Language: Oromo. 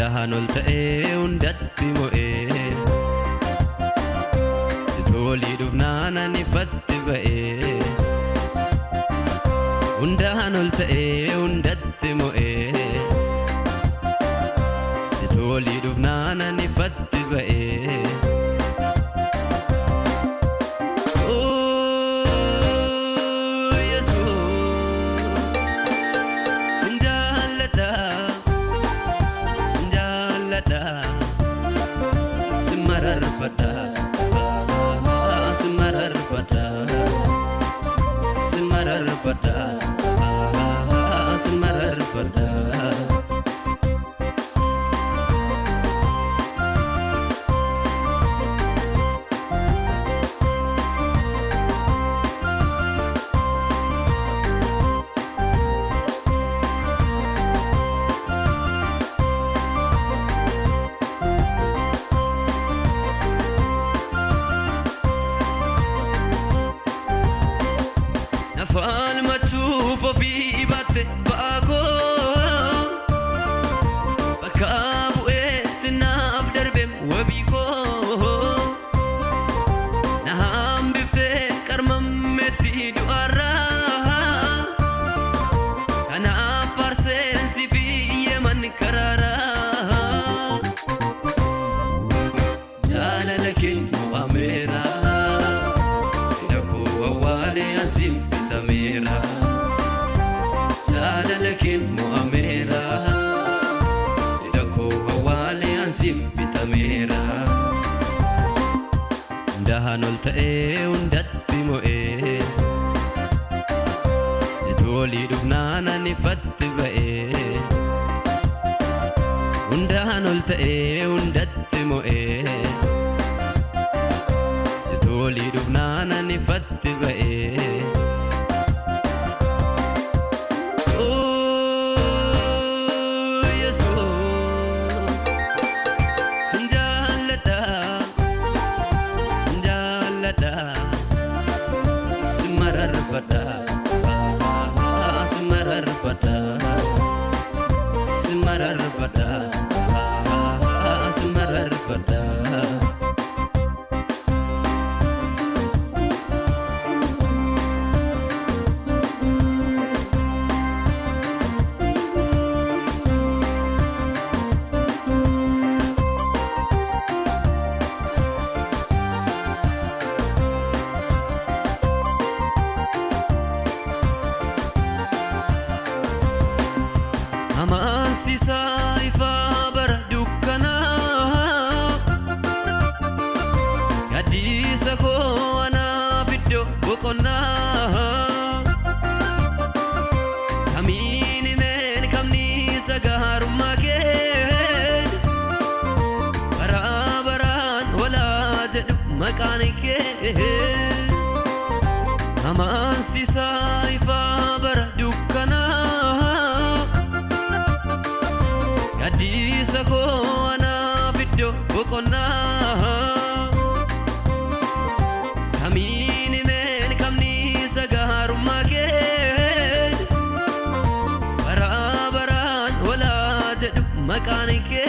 Dahanol ta'ee hundatti mo'ee Tolii dhufnaan ani fatti ba'ee Dahanol ta'ee hundatti mo'ee Tolii dhufnaan ani fatti ba'ee Semarar pada, semarar pada, semarar pada, semarar pada. Falma chufa fi batte bako bakabu sinab darbem wabiko naham bifte karmam meti duara kana parse sifi yeman karara jalalakin amera yako wale azim Tamira Jalalakin mu'amira Sidako hawali ansif bitamira Dahanol ta'ee hundatti mo'ee Tolii dhufnaan ani fatti ba'ee Dahanol ta'ee hundatti mo'ee Tolii dhufnaan ani fatti ba'ee Semarar pada, semarar pada, semarar pada, semarar pada. Aman sisa ifa berdukana Gadisa ko ana video bukona Kamini men kamni sagar make Barabaran wala jadu makanike Aman sisa ifa berdukana Gadisa ko ana video bukona Kamini men kamni sagar make Barabaran wala jadu makanike